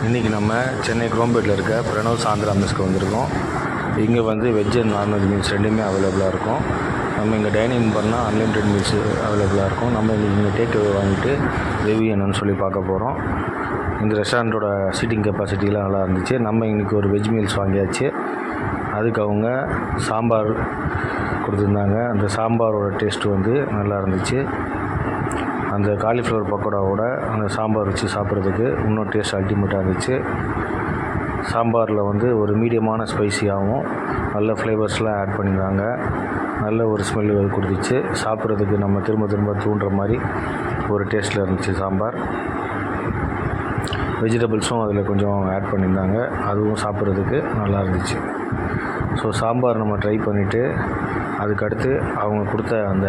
இன்றைக்கி நம்ம சென்னை குரோம்பேட்டில் இருக்க பிரணவ் ஆந்திரா மெஸ்க்கு வந்திருக்கோம். இங்கே வந்து வெஜ் அண்ட் நான்வெஜ் மீல்ஸ் ரெண்டுமே அவைலபிளாக இருக்கும். நம்ம இங்கே டைனிங் பண்ணால் அன்லிமிட்டெட் மீல்ஸ் அவைலபிளாக இருக்கும். நம்ம இங்கே டேக் அவே வாங்கிட்டு ரிவ்யூ என்னன்னு சொல்லி பார்க்க போகிறோம். இந்த ரெஸ்டாரண்ட்டோட சீட்டிங் கெப்பாசிட்டிலாம் நல்லா இருந்துச்சு. நம்ம இன்றைக்கி ஒரு வெஜ் மீல்ஸ் வாங்கியாச்சு. அதுக்கு அவங்க சாம்பார் கொடுத்துருந்தாங்க. அந்த சாம்பாரோட டேஸ்ட்டு வந்து நல்லா இருந்துச்சு. அந்த காலிஃப்ளவர் பக்கோடாவோட அந்த சாம்பார் வச்சு சாப்பிட்றதுக்கு இன்னும் டேஸ்ட் அல்டிமேட்டாக இருந்துச்சு. சாம்பாரில் வந்து ஒரு மீடியமான ஸ்பைசியாகவும் நல்ல ஃப்ளேவர்ஸ்லாம் ஆட் பண்ணியிருந்தாங்க. நல்ல ஒரு ஸ்மெல்லு கொடுத்துச்சு. சாப்பிட்றதுக்கு நம்ம திரும்ப திரும்ப தூண்டுற மாதிரி ஒரு டேஸ்ட்டில் இருந்துச்சு சாம்பார். வெஜிடபிள்ஸும் அதில் கொஞ்சம் ஆட் பண்ணியிருந்தாங்க. அதுவும் சாப்பிட்றதுக்கு நல்லா இருந்துச்சு. ஸோ சாம்பார் நம்ம ட்ரை பண்ணிவிட்டு அதுக்கடுத்து அவங்க கொடுத்த அந்த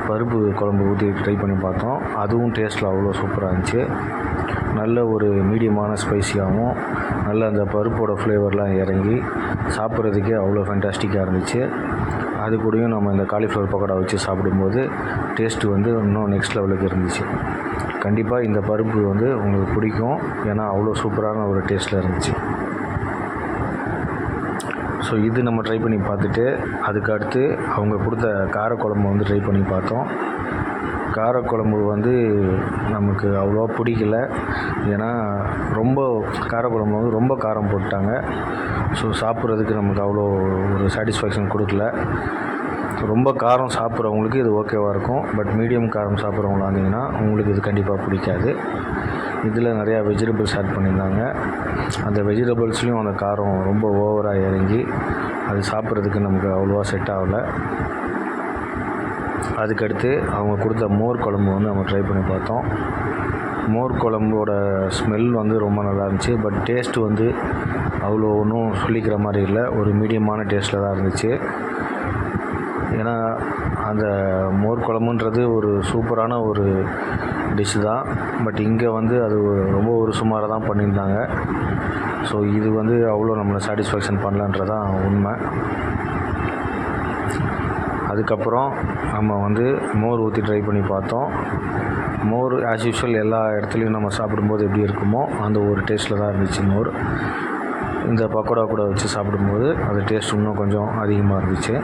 பருப்பு குழம்பு ஊற்றி ட்ரை பண்ணி பார்த்தோம். அதுவும் டேஸ்ட்டில் அவ்வளோ சூப்பராக இருந்துச்சு. நல்ல ஒரு மீடியமான ஸ்பைசியாகவும் நல்ல அந்த பருப்போட ஃப்ளேவர்லாம் இறங்கி சாப்பிட்றதுக்கே அவ்வளோ ஃபேண்டாஸ்டிக்காக இருந்துச்சு. அது கூடயும் நம்ம இந்த காலிஃப்ளவர் பக்கோடா வச்சு சாப்பிடும்போது டேஸ்ட்டு வந்து இன்னும் நெக்ஸ்ட் லெவலுக்கு இருந்துச்சு. கண்டிப்பாக இந்த பருப்பு வந்து உங்களுக்கு பிடிக்கும். ஏன்னா அவ்வளோ சூப்பரான ஒரு டேஸ்ட்டில் இருந்துச்சு. ஸோ இது நம்ம ட்ரை பண்ணி பார்த்துட்டு அதுக்கடுத்து அவங்க கொடுத்த காரக்குழம்பு வந்து ட்ரை பண்ணி பார்த்தோம். காரக்குழம்பு வந்து நமக்கு அவ்வளோவா பிடிக்கல. ஏன்னா ரொம்ப காரக்குழம்பு வந்து ரொம்ப காரம் போட்டாங்க. ஸோ சாப்பிட்றதுக்கு நமக்கு அவ்வளோ ஒரு சாட்டிஸ்ஃபேக்ஷன் கொடுக்கல. ரொம்ப காரம் சாப்பிட்றவங்களுக்கு இது ஓகேவாக இருக்கும். பட் மீடியம் காரம் சாப்பிட்றவங்களா இருந்தீங்கன்னா உங்களுக்கு இது கண்டிப்பாக பிடிக்காது. இதில் நிறையா வெஜிடபிள்ஸ் ஆட் பண்ணியிருந்தாங்க. அந்த வெஜிடபிள்ஸ்லேயும் அந்த காரம் ரொம்ப ஓவராக இறங்கி அது சாப்பிட்றதுக்கு நமக்கு அவ்வளோவா செட் ஆகலை. அதுக்கடுத்து அவங்க கொடுத்த மோர் குழம்பு வந்து நம்ம ட்ரை பண்ணி பார்த்தோம். மோர் குழம்போட ஸ்மெல் வந்து ரொம்ப நல்லா இருந்துச்சு. பட் டேஸ்ட்டு வந்து அவ்வளோ ஒன்றும் சொல்லிக்கிற மாதிரி இல்லை. ஒரு மீடியமான டேஸ்ட்டில் தான் இருந்துச்சு. ஏன்னா அந்த மோர் குழம்புன்றது ஒரு சூப்பரான ஒரு டிஷ்ஷு தான். பட் இங்கே வந்து அது ரொம்ப ஒரு சுமாராக தான் பண்ணியிருந்தாங்க. ஸோ இது வந்து அவ்வளோ நம்மளை சாட்டிஸ்ஃபேக்ஷன் பண்ணலன்றதான் உண்மை. அதுக்கப்புறம் நம்ம வந்து மோர் ஊற்றி ட்ரை பண்ணி பார்த்தோம். மோர் ஆஸ் யூஷுவல் எல்லா இடத்துலையும் நம்ம சாப்பிடும்போது எப்படி இருக்குமோ அந்த ஒரு டேஸ்ட்டில் தான் இருந்துச்சு மோர். இந்த பக்கோடா கூட வச்சு சாப்பிடும்போது அது டேஸ்ட் இன்னும் கொஞ்சம் அதிகமாக இருந்துச்சு.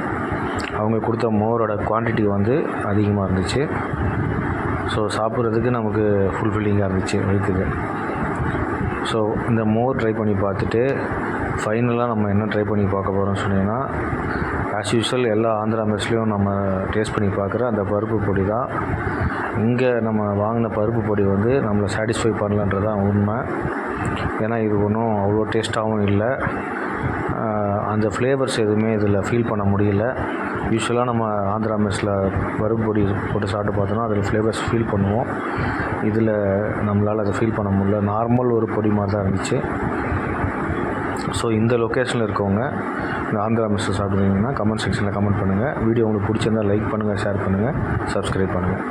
அவங்க கொடுத்த மோரோட குவான்டிட்டி வந்து அதிகமாக இருந்துச்சு. ஸோ சாப்பிட்றதுக்கு நமக்கு ஃபுல்ஃபில்லிங்காக இருந்துச்சு வயிற்றுக்கு. ஸோ இந்த மோர் ட்ரை பண்ணி பார்த்துட்டு ஃபைனலாக நம்ம என்ன ட்ரை பண்ணி பார்க்க போகிறோம்னு சொன்னீங்கன்னா ஆஸ் யூஷுவல் எல்லா ஆந்திரா மெஸ்லேயும் நம்ம டேஸ்ட் பண்ணி பார்க்குற அந்த பருப்பு பொடி தான். இங்கே நம்ம வாங்கின பருப்பு பொடி வந்து நம்மளை சாட்டிஸ்ஃபை பண்ணலன்றதான் உண்மை. ஏன்னா இது ஒன்றும் அவ்வளோ டேஸ்ட்டாகவும் இல்லை. அந்த ஃப்ளேவர்ஸ் எதுவுமே இதில் ஃபீல் பண்ண முடியல. யூஸ்வலாக நம்ம ஆந்திரா மெஸ்ஸில் பருப்பு பொடி போட்டு சாப்பிட்டு பார்த்தோன்னா அதில் ஃப்ளேவர்ஸ் ஃபீல் பண்ணுவோம். இதில் நம்மளால் அதை ஃபீல் பண்ண முடியல. நார்மல் ஒரு பொடி மாதிரி தான் இருந்துச்சு. ஸோ இந்த லொக்கேஷனில் இருக்கவங்க இந்த ஆந்திரா மெஸ்ஸை சாப்பிடுவீங்கன்னா கமெண்ட் செக்ஷனில் கமெண்ட் பண்ணுங்கள். வீடியோ உங்களுக்கு பிடிச்சிருந்தால் லைக் பண்ணுங்கள், ஷேர் பண்ணுங்கள், சப்ஸ்கிரைப் பண்ணுங்கள்.